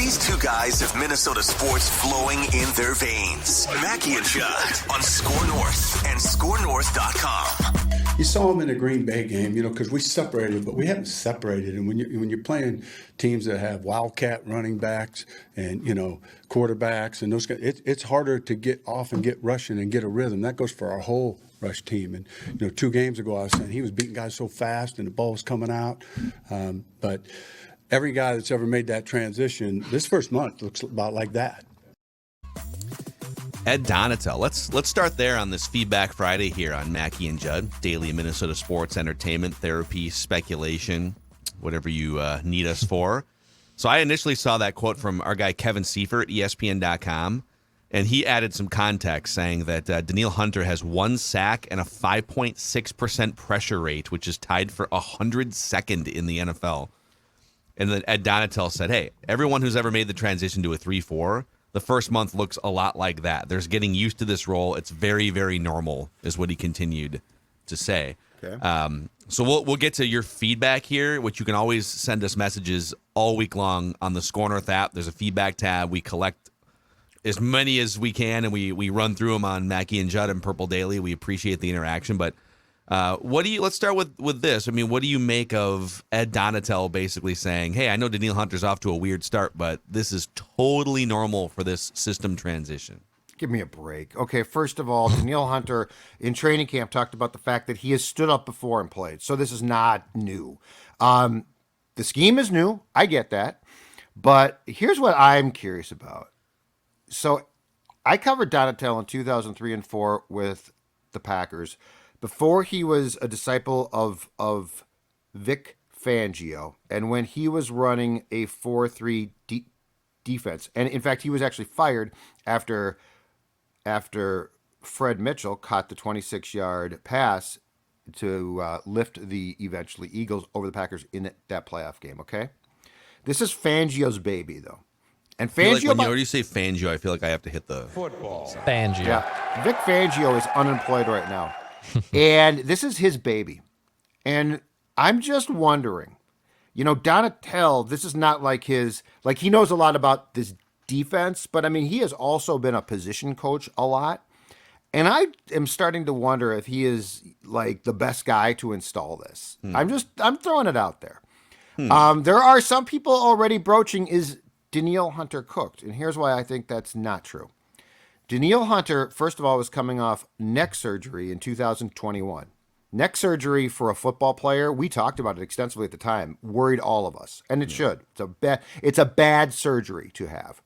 These two guys have Minnesota sports flowing in their veins. Mackie and Judd on SKOR North and SKORNorth.com. You saw them in the Green Bay game, because we separated, but we haven't separated. And when you're playing teams that have wildcat running backs and quarterbacks and those guys, it's harder to get off and get rushing and get a rhythm. That goes for our whole rush team. And 2 games ago, I was saying he was beating guys so fast and the ball was coming out. But every guy that's ever made that transition, this first month looks about like that. Ed Donatel. Let's start there on this Feedback Friday here on Mackie and Judd. Daily Minnesota sports, entertainment, therapy, speculation, whatever you need us for. So I initially saw that quote from our guy Kevin Seifert at ESPN.com, and he added some context saying that Danielle Hunter has 1 sack and a 5.6% pressure rate, which is tied for 102nd in the NFL. And then Ed Donatel said, hey, everyone who's ever made the transition to a 3-4, the first month looks a lot like that. There's getting used to this role. It's very, very normal, is what he continued to say. Okay. So we'll get to your feedback here, which you can always send us messages all week long on the SKOR North app. There's a feedback tab. We collect as many as we can, and we run through them on Mackie and Judd and Purple Daily. We appreciate the interaction. But let's start with this. I mean, what do you make of Ed Donatel basically saying, hey, I know Danielle Hunter's off to a weird start, but this is totally normal for this system transition? Give me a break. Okay, first of all, Danielle Hunter in training camp talked about the fact that he has stood up before and played. So this is not new. The scheme is new. I get that. But here's what I'm curious about. So I covered Donatel in 2003 and 4 with the Packers before he was a disciple of Vic Fangio, and when he was running a 4-3 defense. And in fact, he was actually fired after Fred Mitchell caught the 26-yard pass to lift the eventually Eagles over the Packers in that playoff game, okay? This is Fangio's baby, though. And Fangio, when you already say Fangio, I feel like I have to hit the football. Fangio. Yeah, Vic Fangio is unemployed right now. And this is his baby. And I'm just wondering, Donatel, this is not like he knows a lot about this defense, but I mean, he has also been a position coach a lot. And I am starting to wonder if he is like the best guy to install this. I'm throwing it out there. There are some people already broaching, is Danielle Hunter cooked? And here's why I think that's not true. Danielle Hunter, first of all, was coming off neck surgery in 2021. Neck surgery for a football player, we talked about it extensively at the time, worried all of us. And it should. It's a bad surgery to have.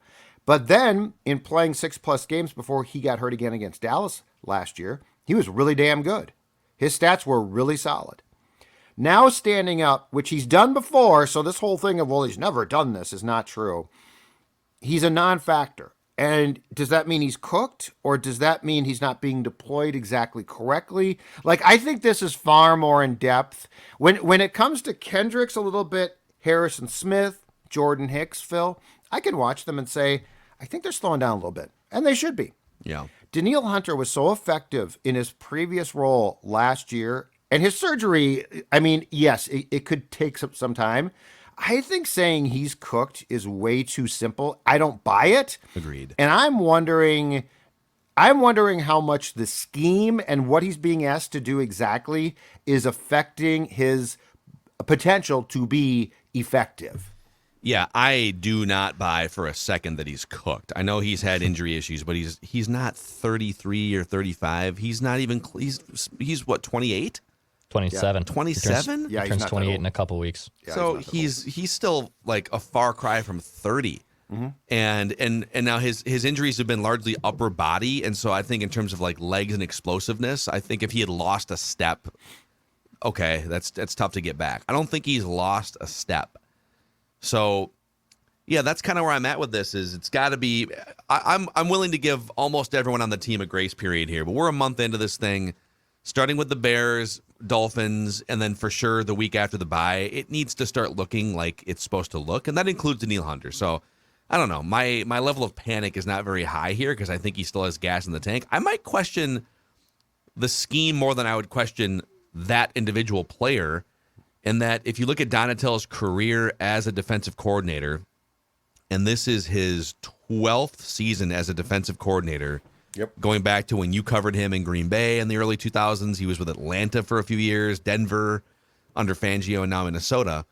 But then, in playing 6+ games before he got hurt again against Dallas last year, he was really damn good. His stats were really solid. Now standing up, which he's done before, so this whole thing of, well, he's never done this is not true. He's a non-factor. And does that mean he's cooked, or does that mean he's not being deployed exactly correctly? Like, I think this is far more in depth. When it comes to Kendricks a little bit, Harrison Smith, Jordan Hicks, Phil, I can watch them and say, I think they're slowing down a little bit. And they should be. Yeah. Danielle Hunter was so effective in his previous role last year. And his surgery, I mean, yes, it could take some time. I think saying he's cooked is way too simple. I don't buy it. Agreed. And I'm wondering how much the scheme and what he's being asked to do exactly is affecting his potential to be effective. Yeah, I do not buy for a second that he's cooked. I know he's had injury issues, but he's not 33 or 35. He's not even he's what, 28? 27. 27? He turns 28 in a couple weeks. Yeah, so he's still like a far cry from 30. Mm-hmm. And now his injuries have been largely upper body, and so I think in terms of like legs and explosiveness, I think if he had lost a step, okay, that's tough to get back. I don't think he's lost a step. So yeah, that's kind of where I'm at with this. Is it's got to be. I'm willing to give almost everyone on the team a grace period here, but we're a month into this thing. Starting with the Bears, Dolphins, and then for sure the week after the bye, it needs to start looking like it's supposed to look, and that includes Danielle Hunter. So I don't know. My level of panic is not very high here because I think he still has gas in the tank. I might question the scheme more than I would question that individual player, in that if you look at Donatel's career as a defensive coordinator, and this is his 12th season as a defensive coordinator. Yep. Going back to when you covered him in Green Bay in the early 2000s. He was with Atlanta for a few years, Denver under Fangio, and now Minnesota.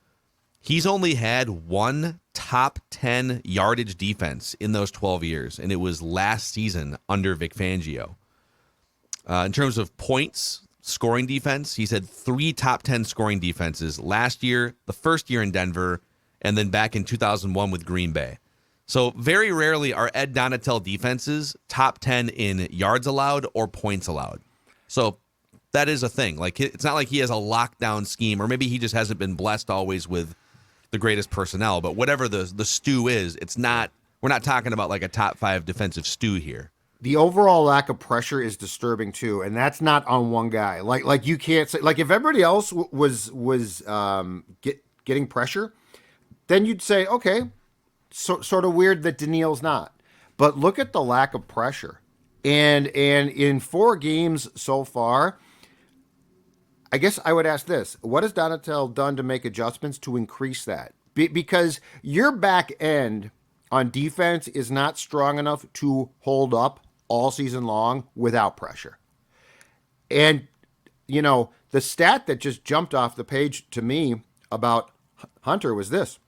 He's only had one top 10 yardage defense in those 12 years, and it was last season under Vic Fangio. In terms of points, scoring defense, he's had 3 top 10 scoring defenses last year, the first year in Denver, and then back in 2001 with Green Bay. So very rarely are Ed Donatel defenses top 10 in yards allowed or points allowed. So that is a thing. Like, it's not like he has a lockdown scheme, or maybe he just hasn't been blessed always with the greatest personnel. But whatever the stew is, it's not. We're not talking about like a top 5 defensive stew here. The overall lack of pressure is disturbing too, and that's not on one guy. Like you can't say, like, if everybody else was getting pressure, then you'd say, okay, sort of weird that Danielle's not. But look at the lack of pressure, and in 4 games so far, I guess I would ask this: what has Donatel done to make adjustments to increase that? Because your back end on defense is not strong enough to hold up all season long without pressure. And, you know, the stat that just jumped off the page to me about Hunter was this.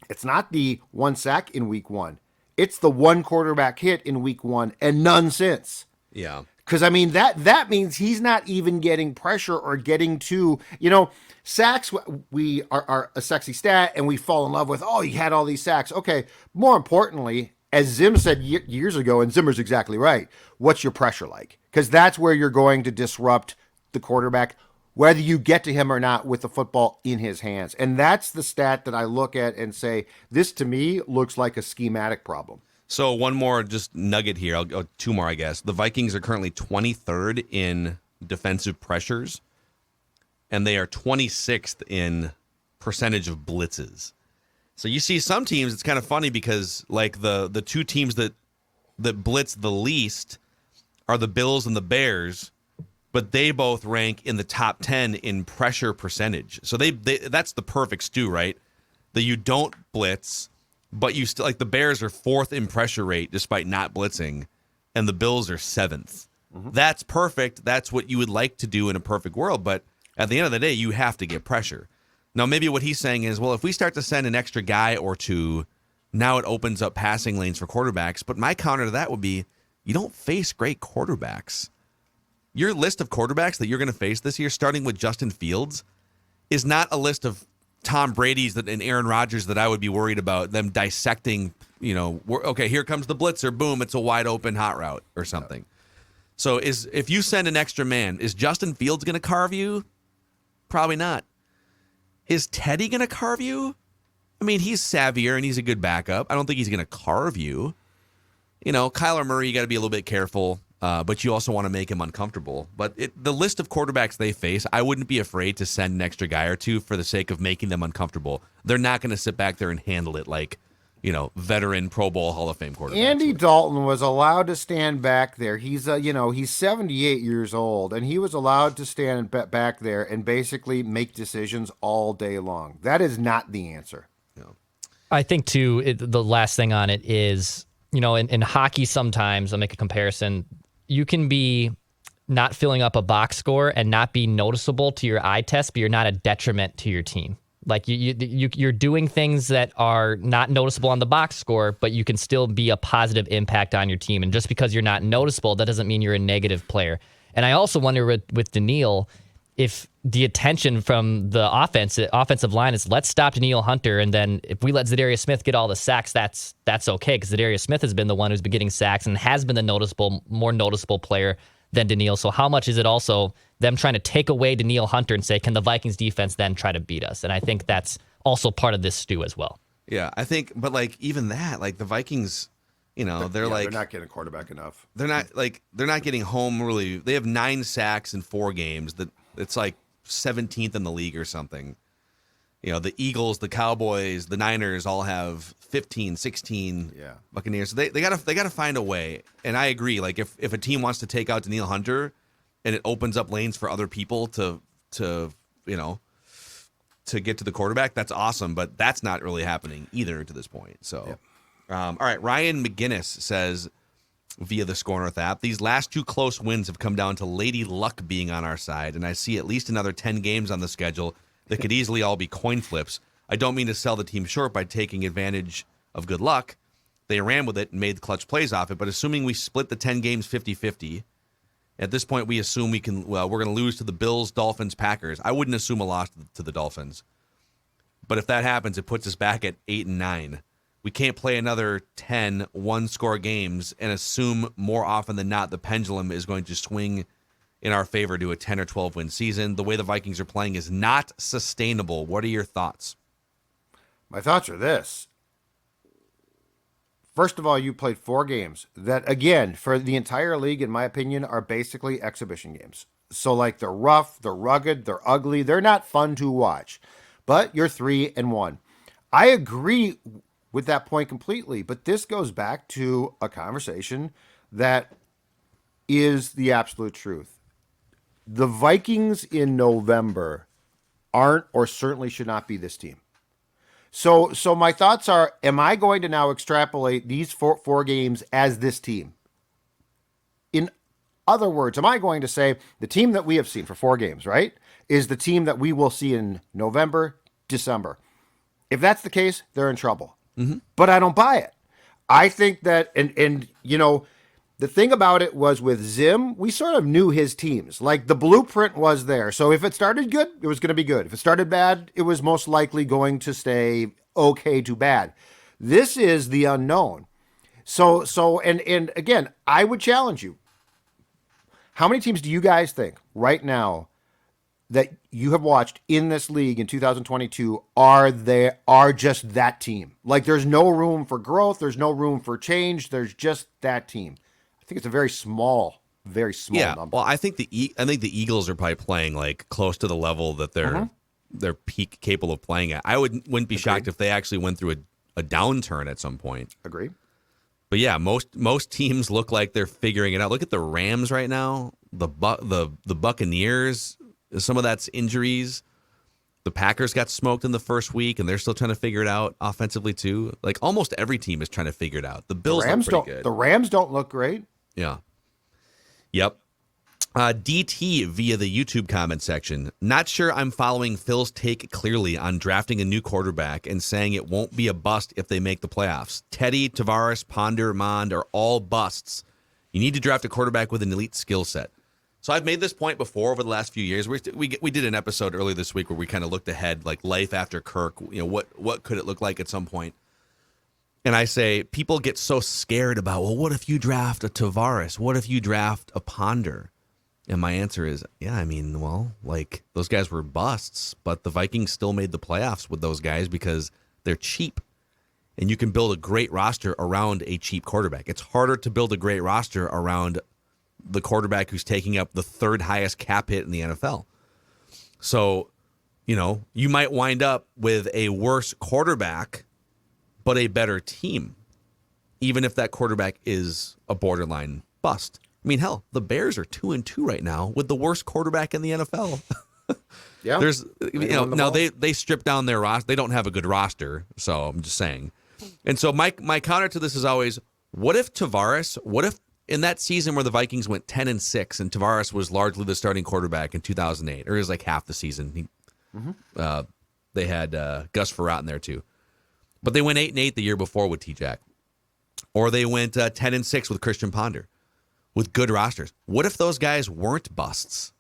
It's not the 1 sack in week 1. It's the 1 quarterback hit in week 1 and none since. Yeah. Because, I mean, that means he's not even getting pressure or getting to, you know, sacks we are a sexy stat and we fall in love with, oh, he had all these sacks. Okay, more importantly, as Zim said years ago, and Zimmer's exactly right, what's your pressure like? Because that's where you're going to disrupt the quarterback, whether you get to him or not with the football in his hands. And that's the stat that I look at and say, this to me looks like a schematic problem. So one more just nugget here. I'll go 2 more, I guess. The Vikings are currently 23rd in defensive pressures, and they are 26th in percentage of blitzes. So you see some teams, it's kind of funny because like the 2 teams that blitz the least are the Bills and the Bears, but they both rank in the top 10 in pressure percentage. So they that's the perfect stew, right? That you don't blitz, but you still, like, the Bears are 4th in pressure rate despite not blitzing, and the Bills are 7th. Mm-hmm. That's perfect. That's what you would like to do in a perfect world, but at the end of the day, you have to get pressure. Now, maybe what he's saying is, well, if we start to send an extra guy or 2, now it opens up passing lanes for quarterbacks. But my counter to that would be, you don't face great quarterbacks. Your list of quarterbacks that you're going to face this year, starting with Justin Fields, is not a list of Tom Brady's and Aaron Rodgers that I would be worried about them dissecting, you know, okay, here comes the blitzer, boom, it's a wide open hot route or something. So if you send an extra man, is Justin Fields going to carve you? Probably not. Is Teddy going to carve you? I mean, he's savvier and he's a good backup. I don't think he's going to carve you. You know, Kyler Murray, you got to be a little bit careful, but you also want to make him uncomfortable. But the list of quarterbacks they face, I wouldn't be afraid to send an extra guy or 2 for the sake of making them uncomfortable. They're not going to sit back there and handle it like, you know, veteran Pro Bowl Hall of Fame quarterback. Andy Dalton was allowed to stand back there. He's he's 78 years old, and he was allowed to stand back there and basically make decisions all day long. That is not the answer. No. I think, too, the last thing on it is, you know, in hockey sometimes, I'll make a comparison, you can be not filling up a box score and not be noticeable to your eye test, but you're not a detriment to your team. Like you're doing things that are not noticeable on the box score, but you can still be a positive impact on your team. And just because you're not noticeable, that doesn't mean you're a negative player. And I also wonder with Danielle, if the attention from the offensive line is let's stop Danielle Hunter, and then if we let Zadarius Smith get all the sacks, that's okay, because Zadarius Smith has been the one who's been getting sacks and has been the more noticeable player than Danielle. So how much is it also them trying to take away Danielle Hunter and say, can the Vikings defense then try to beat us? And I think that's also part of this stew as well. Yeah, I think, but like even that, like the Vikings, you know, they're not getting a quarterback enough. They're not getting home really. They have 9 sacks in 4 games. That it's like 17th in the league or something. You know, the Eagles, the Cowboys, the Niners all have 15, 16 Buccaneers. So they gotta find a way. And I agree. Like if a team wants to take out Danielle Hunter and it opens up lanes for other people to get to the quarterback, that's awesome. But that's not really happening either to this point. So All right, Ryan McGinnis says via the SKOR North app, these last 2 close wins have come down to lady luck being on our side, and I see at least another 10 games on the schedule that could easily all be coin flips. I don't mean to sell the team short by taking advantage of good luck. They ran with it and made clutch plays off it, but assuming we split the 10 games 50-50, at this point we assume we're going to lose to the Bills, Dolphins, Packers. I wouldn't assume a loss to the Dolphins. But if that happens, it puts us back at 8-9. We can't play another 10 one-score games and assume more often than not the pendulum is going to swing in our favor to a 10 or 12 win season. The way the Vikings are playing is not sustainable. What are your thoughts? My thoughts are this. First of all, you played 4 games that, again, for the entire league, in my opinion, are basically exhibition games. So, like, they're rough, they're rugged, they're ugly, they're not fun to watch. But you're 3-1. I agree with that point completely, but this goes back to a conversation that is the absolute truth. The Vikings in November aren't, or certainly should not be, this team. So my thoughts are, am I going to now extrapolate these four games as this team? In other words, am I going to say the team that we have seen for 4 games, right, is the team that we will see in November, December? If that's the case, they're in trouble. Mm-hmm. But I don't buy it. I think that, and you know, the thing about it was with Zim, we sort of knew his teams. Like, the blueprint was there. So if it started good, it was going to be good. If it started bad, it was most likely going to stay okay to bad. This is the unknown. So and again, I would challenge you. How many teams do you guys think right now that you have watched in this league in 2022 are just that team? Like, there's no room for growth. There's no room for change. There's just that team. I think it's a very small number. Well, I think the Eagles are probably playing like close to the level that they're peak capable of playing at. I wouldn't be shocked if they actually went through a downturn at some point. Agree. But yeah, most teams look like they're figuring it out. Look at the Rams right now, the Buccaneers. Some of that's injuries. The Packers got smoked in the first week, and they're still trying to figure it out offensively too. Like, almost every team is trying to figure it out. The Bills look pretty good. The Rams don't look great. Yeah. Yep. DT via the YouTube comment section. Not sure I'm following Phil's take clearly on drafting a new quarterback and saying it won't be a bust if they make the playoffs. Teddy, Tavares, Ponder, Mond are all busts. You need to draft a quarterback with an elite skill set. So I've made this point before over the last few years. We did an episode earlier this week where we kind of looked ahead, like life after Kirk. You know, what could it look like at some point? And I say people get so scared about, well, what if you draft a Tavares? What if you draft a Ponder? And my answer is, yeah, I mean, well, like, those guys were busts, but the Vikings still made the playoffs with those guys because they're cheap. And you can build a great roster around a cheap quarterback. It's harder to build a great roster around the quarterback who's taking up the 3rd highest cap hit in the NFL. So, you know, you might wind up with a worse quarterback, but a better team, even if that quarterback is a borderline bust. I mean, hell, the Bears are 2-2 right now with the worst quarterback in the NFL. Yeah. There's, you know, now they stripped down their roster. They don't have a good roster, so I'm just saying. And so my counter to this is always, what if in that season where the Vikings went 10-6 and Tavares was largely the starting quarterback in 2008, or it was like half the season. They had Gus Frerotte in there too. But they went 8-8 the year before with T-Jack. Or they went 10-6 with Christian Ponder, with good rosters. What if those guys weren't busts?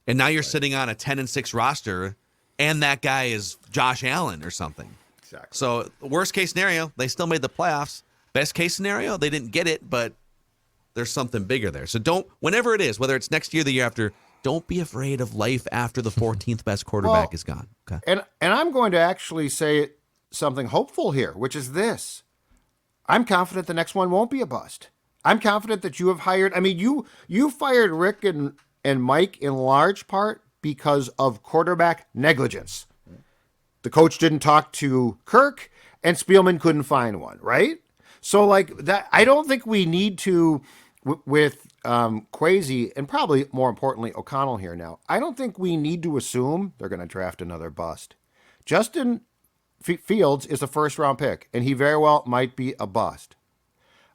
And now you're sitting on a 10-6 roster, and that guy is Josh Allen or something. Exactly. So worst case scenario, they still made the playoffs. Best case scenario, they didn't get it, but there's something bigger there. So whenever it is, whether it's next year, the year after, don't be afraid of life after the 14th best quarterback is gone. Okay. And I'm going to actually say something hopeful here, which is this. I'm confident the next one won't be a bust. I'm confident that you have hired, I mean, you fired Rick and Mike in large part because of quarterback negligence. The coach didn't talk to Kirk, and Spielman couldn't find one, right? So, like, that, I don't think we need to, with Kwesi, and probably more importantly O'Connell here now, I don't think we need to assume they're going to draft another bust. Justin Fields is a first-round pick, and he very well might be a bust.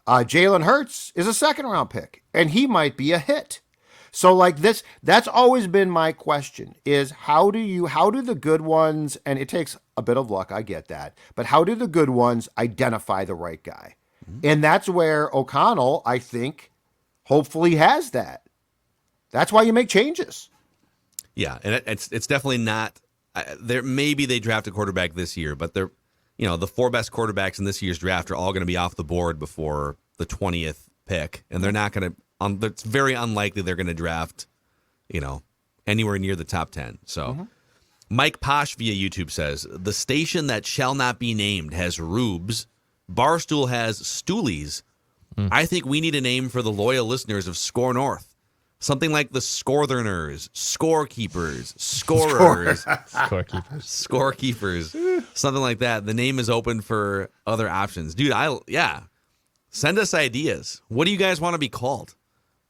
Jalen Hurts is a second-round pick, and he might be a hit. So like this, that's always been my question is how do the good ones, and it takes a bit of luck, I get that, but how do the good ones identify the right guy? And that's where O'Connell, I think, hopefully has that. That's why you make changes. Yeah, and it's definitely not there. Maybe they draft a quarterback this year, but they're, the 4 best quarterbacks in this year's draft are all going to be off the board before the 20th pick, and they're not going to. It's very unlikely they're going to draft, anywhere near the top 10. So, Mike Posh via YouTube says the station that shall not be named has Rubes. Barstool has Stoolies. I think we need a name for the loyal listeners of SKOR North. Something like the Scortherners, Scorekeepers, Scorers, Scorekeepers, something like that. The name is open for other options. Dude, send us ideas. What do you guys want to be called?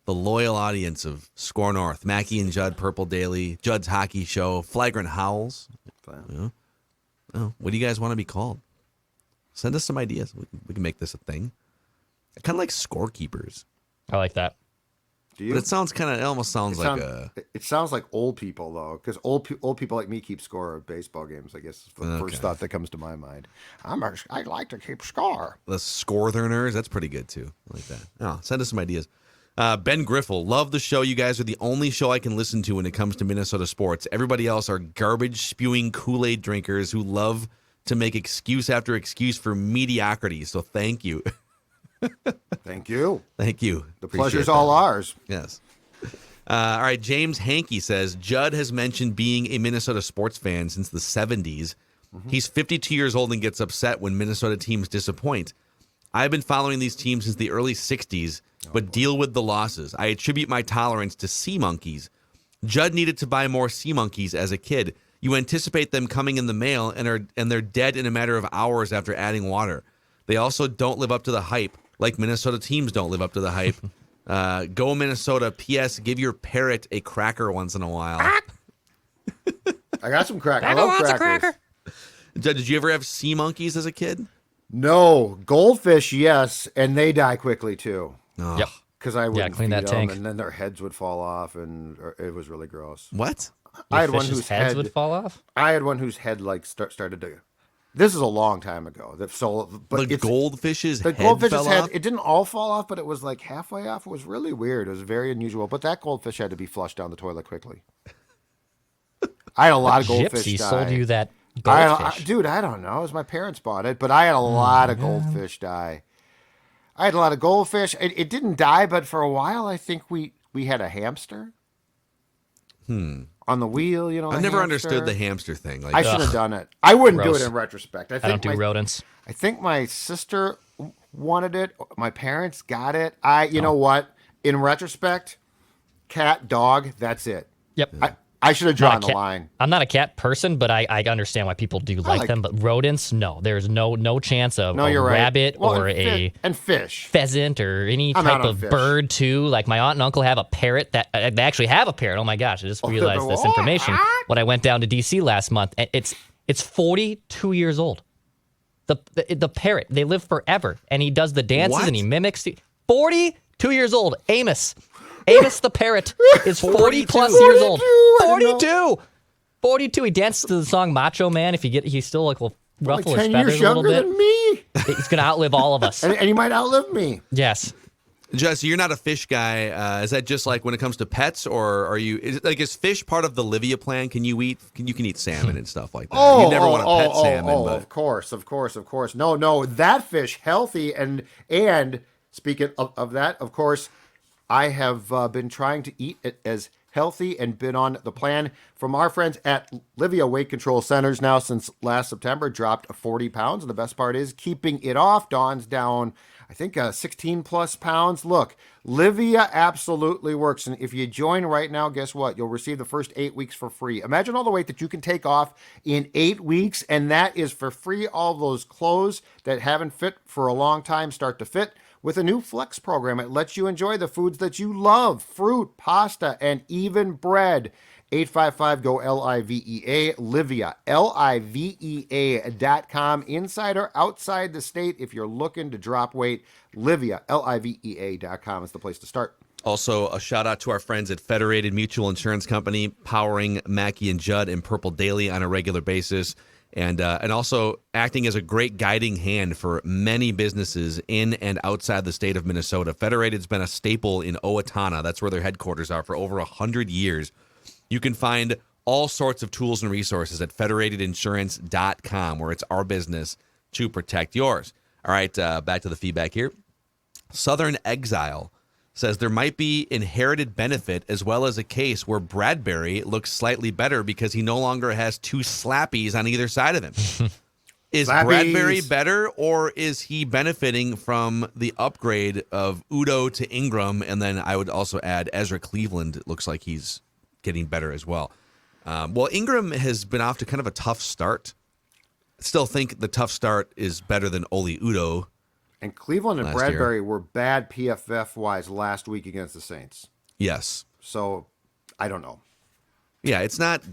The loyal audience of SKOR North, Mackie and Judd, Purple Daily, Judd's Hockey Show, Flagrant Howls. What do you guys want to be called? Send us some ideas. We can make this a thing. I kind of like Scorekeepers. I like that. Do you? But it almost sounds like a... It sounds like old people, though, because old people like me keep score of baseball games, I guess is the first thought that comes to my mind. I like to keep score. The Scortherners, that's pretty good, too. I like that. Oh, send us some ideas. Ben Griffel, love the show. You guys are the only show I can listen to when it comes to Minnesota sports. Everybody else are garbage-spewing Kool-Aid drinkers who love to make excuse after excuse for mediocrity, so thank you. Thank you. Thank you. The pleasure's all ours. Yes. All right, James Hankey says, Judd has mentioned being a Minnesota sports fan since the 70s. He's 52 years old and gets upset when Minnesota teams disappoint. I've been following these teams since the early 60s, but deal with the losses. I attribute my tolerance to sea monkeys. Judd needed to buy more sea monkeys as a kid. You anticipate them coming in the mail, and they're dead in a matter of hours after adding water. They also don't live up to the hype, like Minnesota teams don't live up to the hype. Go Minnesota. P.S. Give your parrot a cracker once in a while. I got some crackers. I love crackers. Judd, did you ever have sea monkeys as a kid? No. Goldfish, yes, and they die quickly, too. Oh. Yep. Because I wouldn't clean feed that them, tank. and then their heads would fall off, and it was really gross. What? I had one Fish's whose heads head would fall off. I had one whose head started to. This is a long time ago. The goldfish's the head goldfish's fell head. off? It didn't all fall off, but it was like halfway off. It was really weird. It was very unusual. But that goldfish had to be flushed down the toilet quickly. I had a lot of goldfish Gypsy die. sold you that goldfish. Dude, I don't know. It was my parents bought it, but I had a lot of goldfish die. I had a lot of goldfish. It didn't die, but for a while, I think we had a hamster. On the wheel, I've never understood the hamster thing. Like, I should have done it. I wouldn't Gross. do it in retrospect. I don't do rodents. I think my sister wanted it. My parents got it. You know what? In retrospect, cat, dog, that's it. Yep. I should have Not a drawn the cat- line. I'm not a cat person, but I understand why people do like them. But rodents, no. There's no chance of No, a you're right. rabbit Well, or and fish. pheasant or any I'm type out on of fish. bird too. Like my aunt and uncle have a parrot that they actually have a parrot. Oh my gosh, I just realized this information when I went down to DC last month. And it's 42 years old. The parrot, they live forever, and he does the dances What? and he mimics. 42 years old, Amos the parrot is 40 plus years old. 42. 42. He dances to the song Macho Man. If he's still like will ruffle Like his 10 feathers years a little younger bit. than me. He's gonna outlive all of us. And he might outlive me. Yes. Jesse, you're not a fish guy. Is that just like when it comes to pets, or are you? Is fish part of the Livia plan? Can you eat salmon and stuff like that? You never want to pet salmon, but of course. No, that fish healthy and speaking of that, of course, I have been trying to eat it as healthy and been on the plan from our friends at Livia Weight Control Centers now since last September, dropped 40 pounds. And the best part is keeping it off. Dawn's down, I think, 16 plus pounds. Look, Livia absolutely works. And if you join right now, guess what? You'll receive the first 8 weeks for free. Imagine all the weight that you can take off in 8 weeks. And that is for free. All those clothes that haven't fit for a long time start to fit. With a new Flex program, it lets you enjoy the foods that you love, fruit, pasta, and even bread. 855-GO-LIVEA. Livea, LIVEA.com. Inside or outside the state, if you're looking to drop weight, Livea, LIVEA.com is the place to start. Also, a shout out to our friends at Federated Mutual Insurance Company, powering Mackie and Judd and Purple Daily on a regular basis, and also acting as a great guiding hand for many businesses in and outside the state of Minnesota. Federated's been a staple in Owatonna. That's where their headquarters are for over 100 years. You can find all sorts of tools and resources at federatedinsurance.com, where it's our business to protect yours. All right, back to the feedback here. Southern Exile says there might be inherited benefit as well as a case where Bradbury looks slightly better because he no longer has two slappies on either side of him. Is Slappies. Bradbury better, or is he benefiting from the upgrade of Udo to Ingram? And then I would also add Ezra Cleveland. It looks like he's getting better as well. Well, Ingram has been off to kind of a tough start. Still think the tough start is better than Oli Udo. And Cleveland and Last Bradbury year. were bad PFF-wise last week against the Saints. Yes. So, I don't know. Yeah, it's not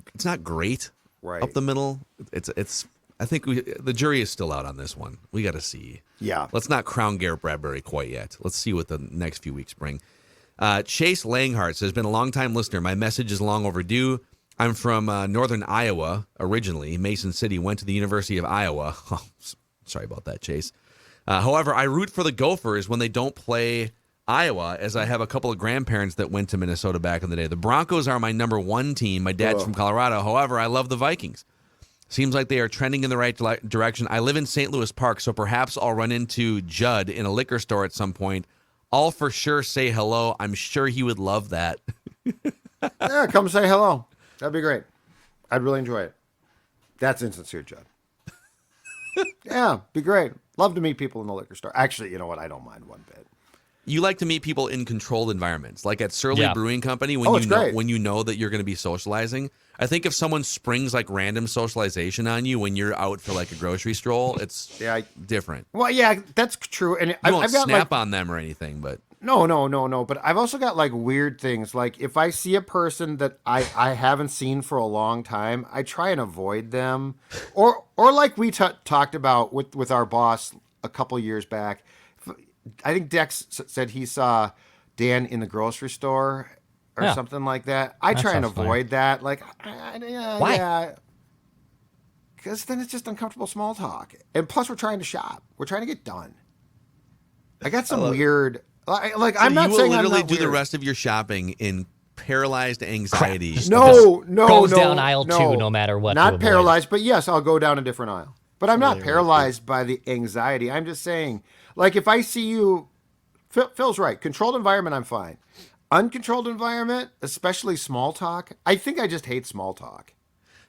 great Right. up the middle. It's. I think the jury is still out on this one. We got to see. Yeah. Let's not crown Garrett Bradbury quite yet. Let's see what the next few weeks bring. Chase Langhart says, been a long-time listener. My message is long overdue. I'm from northern Iowa originally. Mason City, went to the University of Iowa. Oh, sorry about that, Chase. However, I root for the Gophers when they don't play Iowa, as I have a couple of grandparents that went to Minnesota back in the day. The Broncos are my number one team. My dad's from Colorado. However, I love the Vikings. Seems like they are trending in the right direction. I live in St. Louis Park, so perhaps I'll run into Judd in a liquor store at some point. I'll for sure say hello. I'm sure he would love that. Yeah, come say hello. That'd be great. I'd really enjoy it. That's insincere, Judd. Yeah, be great. Love to meet people in the liquor store. Actually, you know what? I don't mind one bit. You like to meet people in controlled environments, like at Surly Brewing Company when you know that you're going to be socializing. I think if someone springs like random socialization on you when you're out for like a grocery stroll, it's different. Well, yeah, that's true. And You I've won't got snap like, on them or anything, but no. But I've also got like weird things. Like if I see a person that I haven't seen for a long time, I try and avoid them. Or like we talked about with our boss a couple years back. I think Dex said he saw Dan in the grocery store or something like that. I try and avoid that. Like, Why? Yeah. Because then it's just uncomfortable small talk. And plus, we're trying to shop. We're trying to get done. I got some weird. Like, I'm not you will saying literally I'm not do the weird. rest of your shopping in paralyzed anxiety. No. Goes down aisle 2 no matter what to Not avoid. paralyzed, but yes, I'll go down a different aisle. But I'm not paralyzed by the anxiety. I'm just saying, like, if I see you, Phil's right. Controlled environment, I'm fine. Uncontrolled environment, especially small talk. I think I just hate small talk.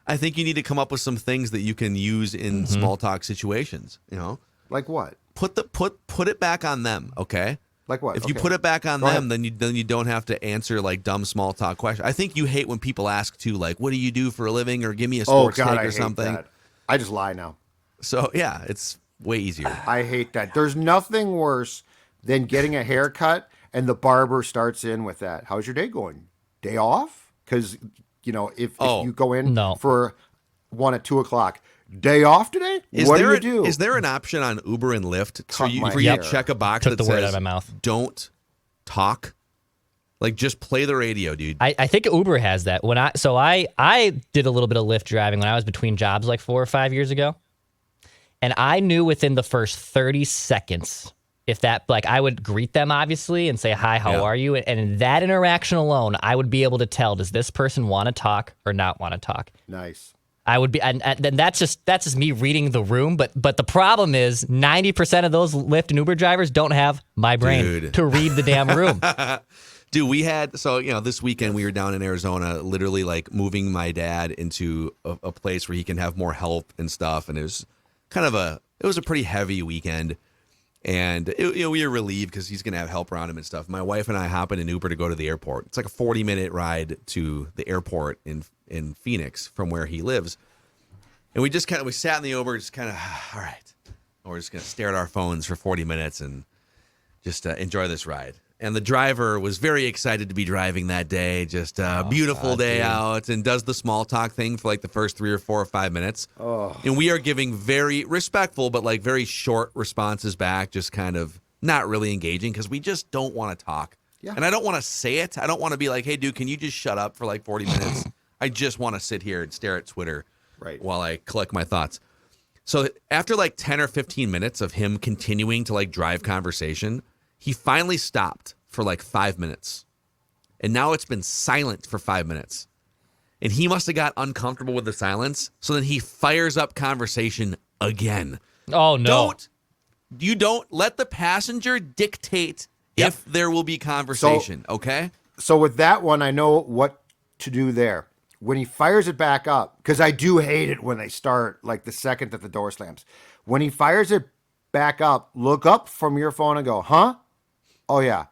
I think you need to come up with some things that you can use in small talk situations. You know, Like what? put it back on them. Okay. Like what? If you Okay. put it back on Go them, ahead. then you don't have to answer like dumb small talk questions. I think you hate when people ask too, like, "What do you do for a living?" or "Give me a Oh sports God, take" I or hate something. that. I just lie now. So yeah, it's way easier. I hate that. There's nothing worse than getting a haircut and the barber starts in with that. How's your day going? Day off? Because, you know, if you go in for one at 2:00, day off today? What do you do? Is there an option on Uber and Lyft Cut my for you to hair. check a box Took that the word says out of my mouth. "Don't talk"? Like, just play the radio, dude. I think Uber has that. I did a little bit of Lyft driving when I was between jobs like 4 or 5 years ago. And I knew within the first 30 seconds if that, like, I would greet them obviously and say, "Hi, how are you?" And in that interaction alone, I would be able to tell, does this person want to talk or not want to talk? Nice. I would be, and then that's just me reading the room. But the problem is 90% of those Lyft and Uber drivers don't have my brain Dude. to read the damn room. Dude, we had, this weekend we were down in Arizona, literally like moving my dad into a place where he can have more help and stuff. And it was it was a pretty heavy weekend. And we were relieved because he's going to have help around him and stuff. My wife and I hop in an Uber to go to the airport. It's like a 40-minute ride to the airport in Phoenix from where he lives. And we just we sat in the Uber, just kind of, all right. We're just going to stare at our phones for 40 minutes and just enjoy this ride. And the driver was very excited to be driving that day. Just a beautiful day out, and does the small talk thing for like the first 3 or 4 or 5 minutes. And we are giving very respectful, but like very short responses back, just kind of not really engaging because we just don't want to talk. Yeah. And I don't want to say it. I don't want to be like, hey, dude, can you just shut up for like 40 minutes? I just want to sit here and stare at Twitter while I collect my thoughts. So after like 10 or 15 minutes of him continuing to like drive conversation, he finally stopped for like 5 minutes. And now it's been silent for 5 minutes. And he must have got uncomfortable with the silence. So then he fires up conversation again. Oh, no. Don't let the passenger dictate if there will be conversation, okay? So with that one, I know what to do there. When he fires it back up, because I do hate it when they start like the second that the door slams. When he fires it back up, look up from your phone and go, huh? Oh, yeah.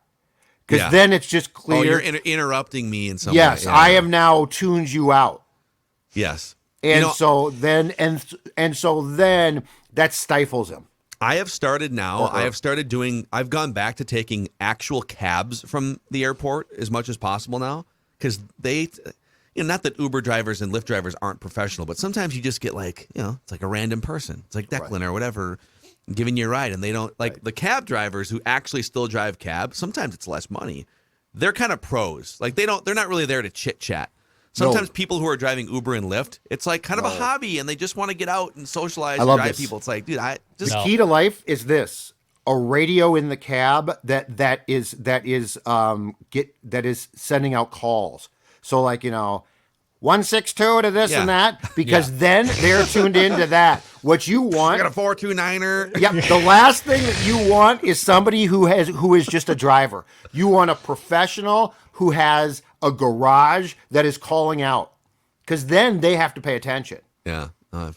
Because then it's just clear. Oh, you're interrupting me in some way. Yes, I have now tuned you out. Yes. And so then that stifles him. I have started now. I've gone back to taking actual cabs from the airport as much as possible now because not that Uber drivers and Lyft drivers aren't professional, but sometimes you just get like, it's like a random person. It's like Declan or whatever giving you a ride, and they don't like the cab drivers who actually still drive cab. Sometimes it's less money. They're kind of pros. Like they're not really there to chit chat. Sometimes people who are driving Uber and Lyft, it's like kind of a hobby, and they just want to get out and socialize and drive people. It's like, dude, the key to life is this: a radio in the cab that is sending out calls. So like 162 to this and that, because then they're tuned into that. What you want? I got a 429er. Yep. The last thing that you want is somebody who is just a driver. You want a professional who has a garage that is calling out, because then they have to pay attention. Yeah.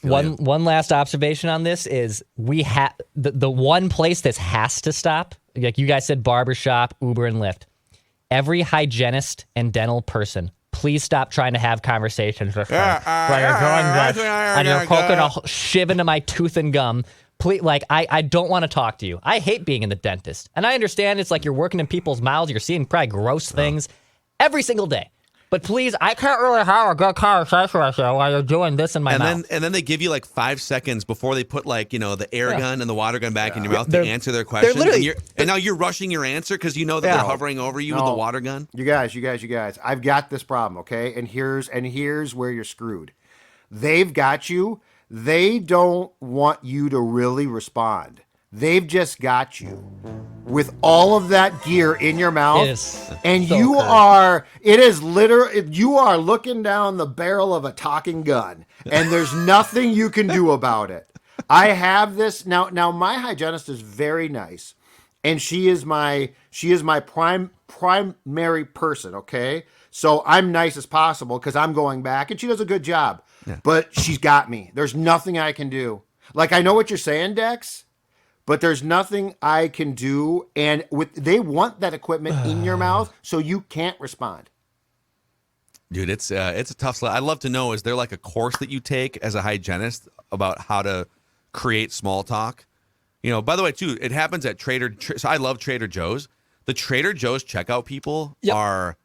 One last observation on this is we have the one place this has to stop. Like you guys said, barbershop, Uber, and Lyft. Every hygienist and dental person, please stop trying to have conversations with me. And you're poking a shiv into my tooth and gum. Please, I don't want to talk to you. I hate being in the dentist. And I understand it's like you're working in people's mouths. You're seeing probably gross things every single day. But please, I can't really have a good conversation with you while you're doing this in my mouth. And then they give you like 5 seconds before they put the air gun and the water gun back in your mouth to answer their question. And now you're rushing your answer because you know that they're hovering over you with the water gun. You guys. I've got this problem, okay? And here's where you're screwed. They've got you. They don't want you to really respond. They've just got you with all of that gear in your mouth, and you are looking down the barrel of a talking gun, and there's nothing you can do about it. I have this now. My hygienist is very nice, and she is my primary person. Okay, so I'm nice as possible because I'm going back, and she does a good job. Yeah. But she's got me. There's nothing I can do. Like, I know what you're saying, Dex, but there's nothing I can do. And they want that equipment in your mouth so you can't respond. Dude, it's a tough slot. I'd love to know, is there like a course that you take as a hygienist about how to create small talk? By the way, too, it happens at so I love Trader Joe's. The Trader Joe's checkout people are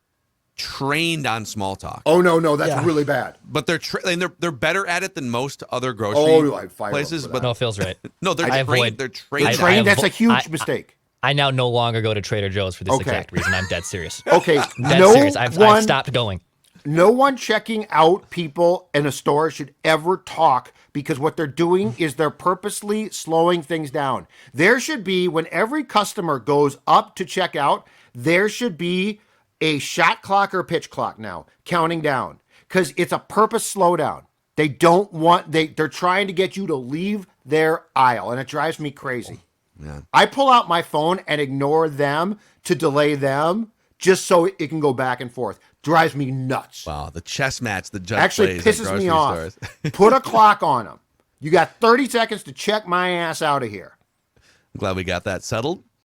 trained on small talk. Oh no, that's really bad. But they're better at it than most other grocery places. But no, feels right. No, they're trained. They're trained. That's a huge mistake. I now no longer go to Trader Joe's for this exact reason. I'm dead serious. Okay, serious. I've stopped going. No one checking out people in a store should ever talk, because what they're doing is they're purposely slowing things down. There should be, when every customer goes up to check out, there should be a shot clock or pitch clock now counting down, because it's a purpose slowdown. They're trying to get you to leave their aisle, and it drives me crazy. Yeah. I pull out my phone and ignore them to delay them just so it can go back and forth. Drives me nuts. Wow, the chess match the judge actually plays pisses me off. Put a clock on them. You got 30 seconds to check my ass out of here. I'm glad we got that settled.